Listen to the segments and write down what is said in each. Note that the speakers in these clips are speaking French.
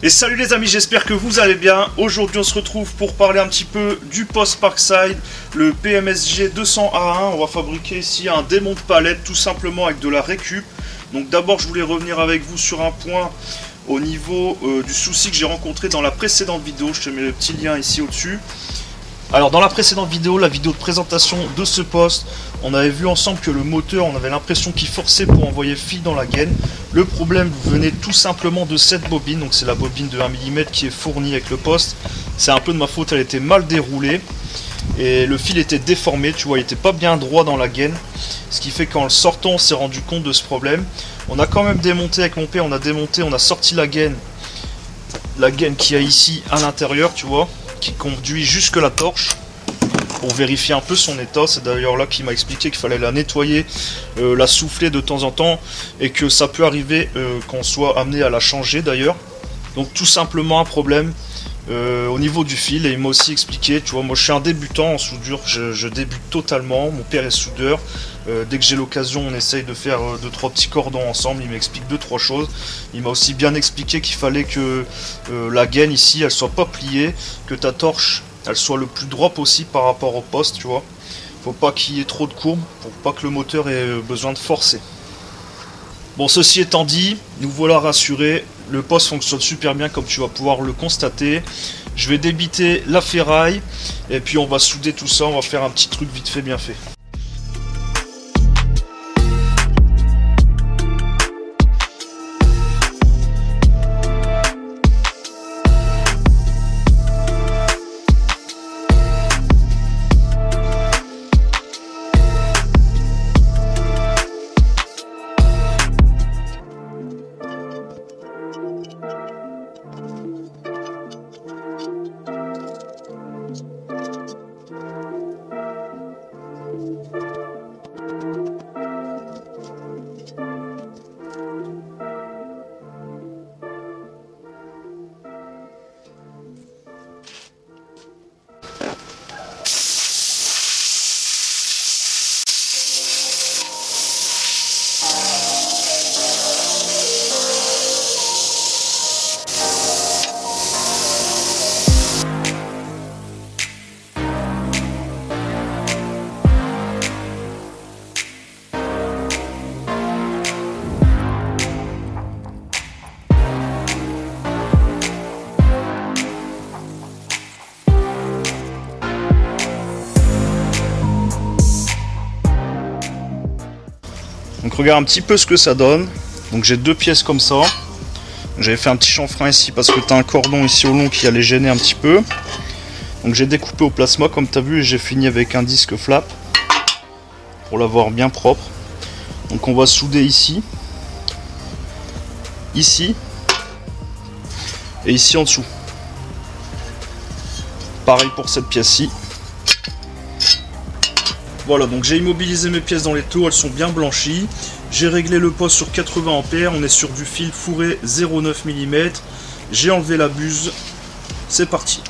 Et salut les amis, j'espère que vous allez bien. Aujourd'hui on se retrouve pour parler un petit peu du poste Parkside, le PMSG 200A1. On va fabriquer ici un démon de palette tout simplement avec de la récup. Donc d'abord je voulais revenir avec vous sur un point au niveau du souci que j'ai rencontré dans la précédente vidéo. Je te mets le petit lien ici au-dessus. Alors dans la précédente vidéo, la vidéo de présentation de ce poste, on avait vu ensemble que le moteur, on avait l'impression qu'il forçait pour envoyer fil dans la gaine. Le problème venait tout simplement de cette bobine, donc c'est la bobine de 1 mm qui est fournie avec le poste. C'est un peu de ma faute, elle était mal déroulée et le fil était déformé, tu vois, il n'était pas bien droit dans la gaine. Ce qui fait qu'en le sortant, on s'est rendu compte de ce problème. On a quand même démonté avec mon père, on a sorti la gaine qu'il y a ici à l'intérieur, tu vois, qui conduit jusque la torche pour vérifier un peu son état. C'est d'ailleurs là qu'il m'a expliqué qu'il fallait la nettoyer, la souffler de temps en temps et que ça peut arriver qu'on soit amené à la changer d'ailleurs. Donc tout simplement un problème au niveau du fil. Et il m'a aussi expliqué, tu vois, moi je suis un débutant en soudure, je débute totalement, mon père est soudeur. Dès que j'ai l'occasion, on essaye de faire 2-3 petits cordons ensemble. Il m'explique 2-3 choses. Il m'a aussi bien expliqué qu'il fallait que la gaine ici, elle soit pas pliée, que ta torche, elle soit le plus droit possible par rapport au poste, tu vois. Faut pas qu'il y ait trop de courbes, pour pas que le moteur ait besoin de forcer. Bon, ceci étant dit, nous voilà rassurés. Le poste fonctionne super bien, comme tu vas pouvoir le constater. Je vais débiter la ferraille et puis on va souder tout ça. On va faire un petit truc vite fait, bien fait. Donc regarde un petit peu ce que ça donne. Donc j'ai deux pièces comme ça. J'avais fait un petit chanfrein ici parce que tu as un cordon ici au long qui allait gêner un petit peu. Donc j'ai découpé au plasma comme tu as vu et j'ai fini avec un disque flap pour l'avoir bien propre. Donc on va souder ici, ici et ici en dessous. Pareil pour cette pièce-ci. Voilà, donc j'ai immobilisé mes pièces dans les taux, elles sont bien blanchies. J'ai réglé le poste sur 80 A, on est sur du fil fourré 0,9 mm. J'ai enlevé la buse, c'est parti.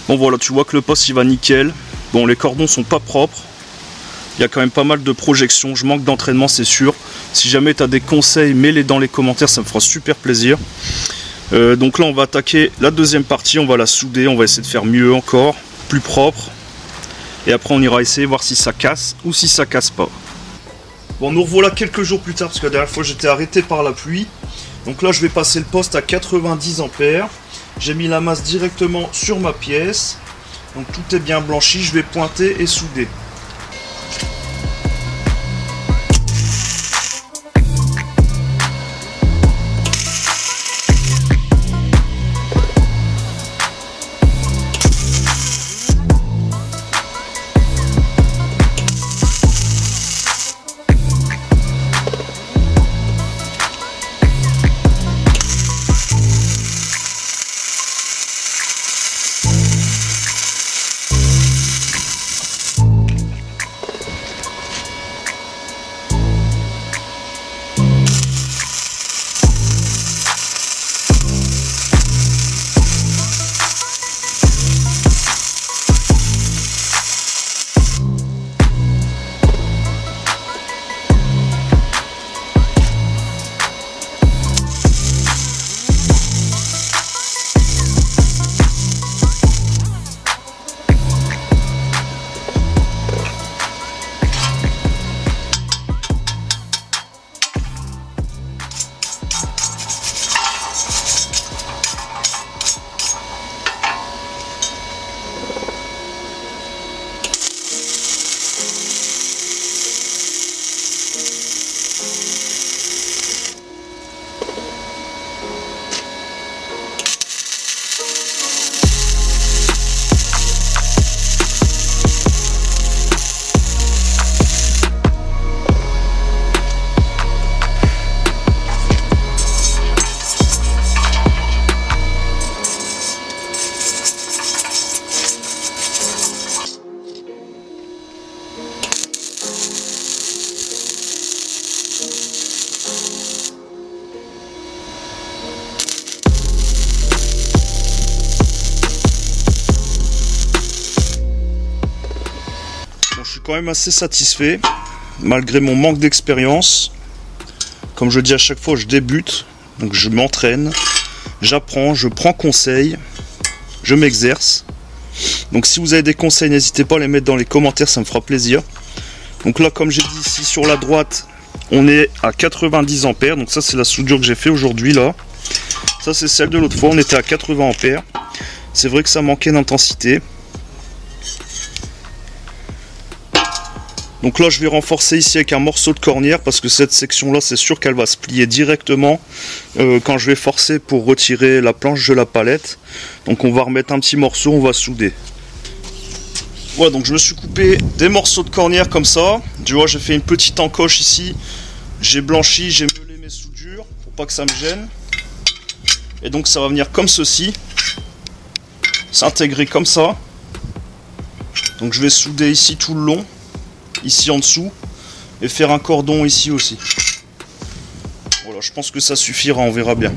Bon voilà, tu vois que le poste il va nickel. Bon, les cordons sont pas propres. Il y a quand même pas mal de projections. Je manque d'entraînement, c'est sûr. Si jamais tu as des conseils, mets-les dans les commentaires, ça me fera super plaisir. Donc là, on va attaquer la deuxième partie. On va la souder, on va essayer de faire mieux encore, plus propre. Et après, on ira essayer voir si ça casse ou si ça casse pas. Bon, nous revoilà quelques jours plus tard, parce que la dernière fois, j'étais arrêté par la pluie. Donc là, je vais passer le poste à 90 ampères. J'ai mis la masse directement sur ma pièce. Donc tout est bien blanchi, je vais pointer et souder. Je suis quand même assez satisfait, malgré mon manque d'expérience. Comme je dis à chaque fois, je débute, donc je m'entraîne, j'apprends, je prends conseil, je m'exerce. Donc si vous avez des conseils, n'hésitez pas à les mettre dans les commentaires, ça me fera plaisir. Donc là, comme j'ai dit ici sur la droite, on est à 90 ampères. Donc ça, c'est la soudure que j'ai fait aujourd'hui là. Ça, c'est celle de l'autre fois, on était à 80 ampères. C'est vrai que ça manquait d'intensité. Donc là, je vais renforcer ici avec un morceau de cornière parce que cette section là, c'est sûr qu'elle va se plier directement quand je vais forcer pour retirer la planche de la palette. Donc on va remettre un petit morceau, on va souder. Voilà, donc je me suis coupé des morceaux de cornière comme ça. Tu vois, j'ai fait une petite encoche ici. J'ai blanchi, j'ai meulé mes soudures pour pas que ça me gêne. Et donc ça va venir comme ceci, s'intégrer comme ça. Donc je vais souder ici tout le long, ici en dessous, et faire un cordon ici aussi. Voilà, je pense que ça suffira, on verra bien.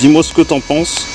Dis-moi ce que t'en penses.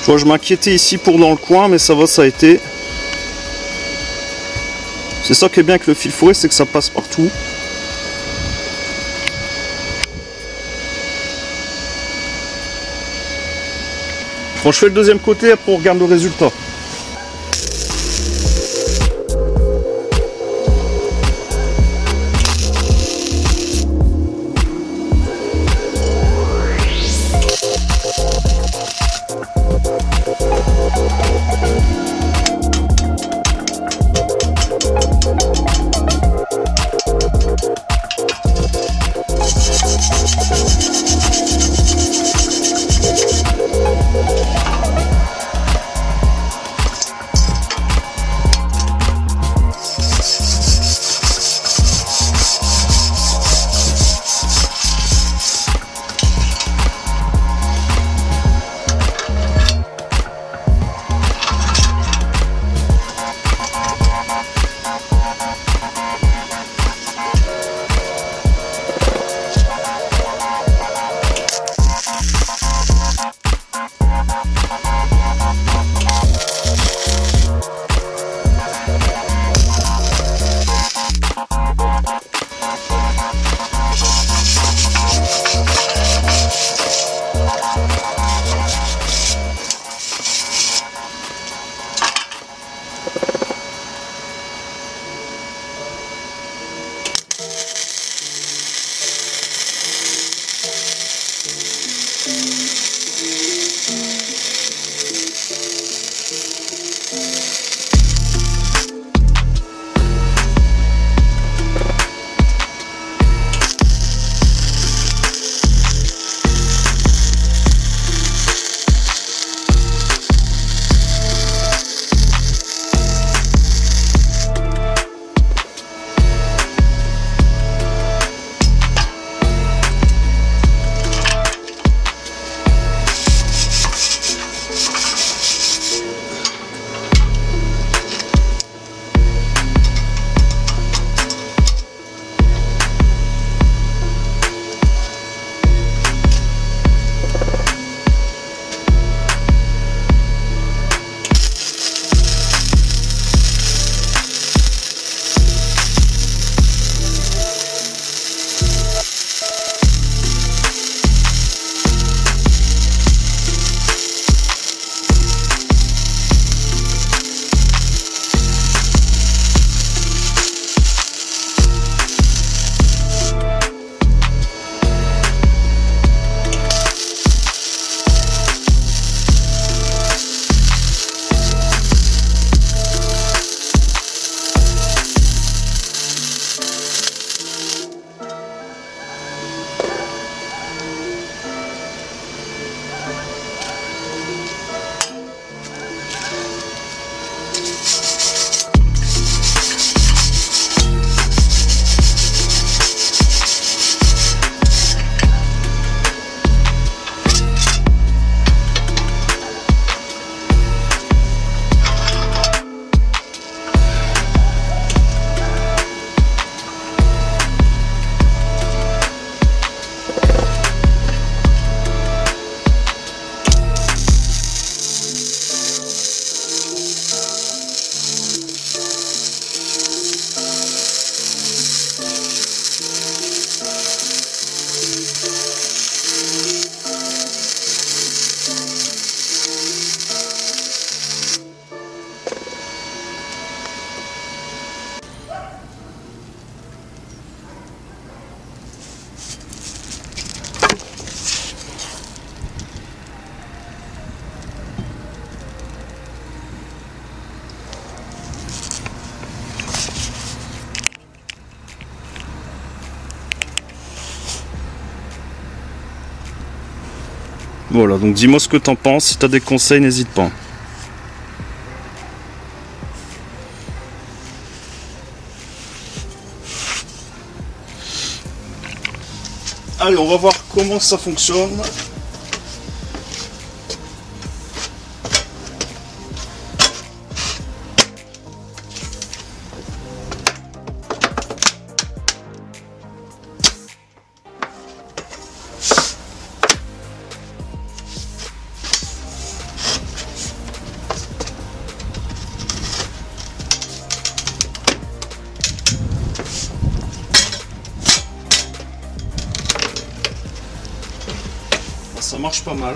Tu vois, je m'inquiétais ici pour dans le coin, mais ça va, ça a été. C'est ça qui est bien avec le fil fourré, c'est que ça passe partout. Bon, je fais le deuxième côté, après on regarde le résultat. Voilà, donc dis-moi ce que t'en penses, si t'as des conseils, n'hésite pas. Allez, on va voir comment ça fonctionne. Ça marche pas mal.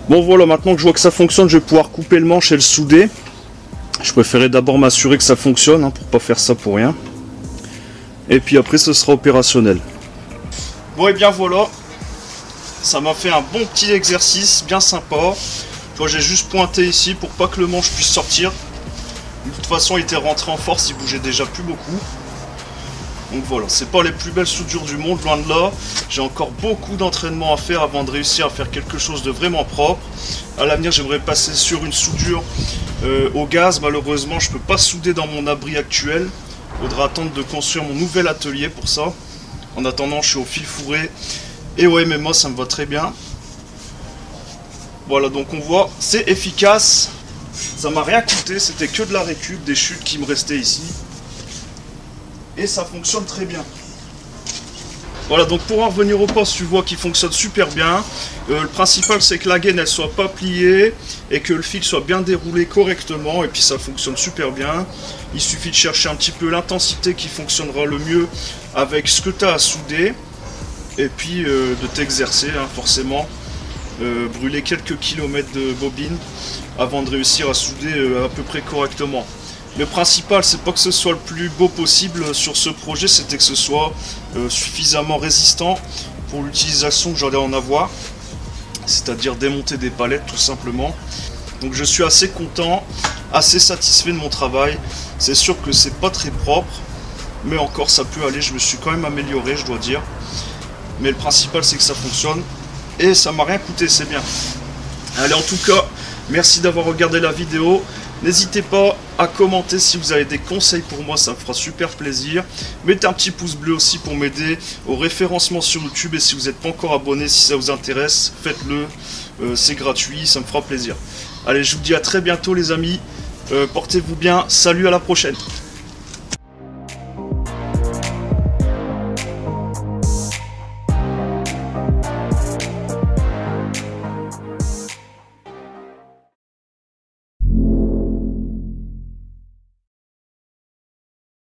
Bon voilà, maintenant que je vois que ça fonctionne, je vais pouvoir couper le manche et le souder. Je préférais d'abord m'assurer que ça fonctionne, pour pas faire ça pour rien. Et puis après ce sera opérationnel. Bon et bien voilà, ça m'a fait un bon petit exercice, bien sympa. J'ai juste pointé ici pour pas que le manche puisse sortir. De toute façon il était rentré en force, il bougeait déjà plus beaucoup. Donc voilà, c'est pas les plus belles soudures du monde, loin de là. J'ai encore beaucoup d'entraînement à faire avant de réussir à faire quelque chose de vraiment propre. À l'avenir, j'aimerais passer sur une soudure au gaz. Malheureusement, je peux pas souder dans mon abri actuel. Il faudra attendre de construire mon nouvel atelier pour ça. En attendant, je suis au fil fourré et au MMA, ça me va très bien. Voilà, donc on voit, c'est efficace. Ça m'a rien coûté, c'était que de la récup, des chutes qui me restaient ici. Et ça fonctionne très bien. Voilà, donc pour en revenir au poste, tu vois qu'il fonctionne super bien. Le principal, c'est que la gaine elle soit pas pliée et que le fil soit bien déroulé correctement. Et puis ça fonctionne super bien. Il suffit de chercher un petit peu l'intensité qui fonctionnera le mieux avec ce que tu as à souder. Et puis de t'exercer, forcément. Brûler quelques kilomètres de bobine avant de réussir à souder à peu près correctement. Le principal, c'est pas que ce soit le plus beau possible sur ce projet, c'était que ce soit suffisamment résistant pour l'utilisation que j'allais en avoir, c'est-à-dire démonter des palettes tout simplement. Donc je suis assez content, assez satisfait de mon travail. C'est sûr que c'est pas très propre, mais encore ça peut aller, je me suis quand même amélioré, je dois dire. Mais le principal, c'est que ça fonctionne et ça m'a rien coûté, c'est bien. Allez, en tout cas, merci d'avoir regardé la vidéo. N'hésitez pas à commenter si vous avez des conseils pour moi, ça me fera super plaisir. Mettez un petit pouce bleu aussi pour m'aider au référencement sur YouTube. Et si vous n'êtes pas encore abonné, si ça vous intéresse, faites-le. C'est gratuit, ça me fera plaisir. Allez, je vous dis à très bientôt les amis. Portez-vous bien. Salut, à la prochaine.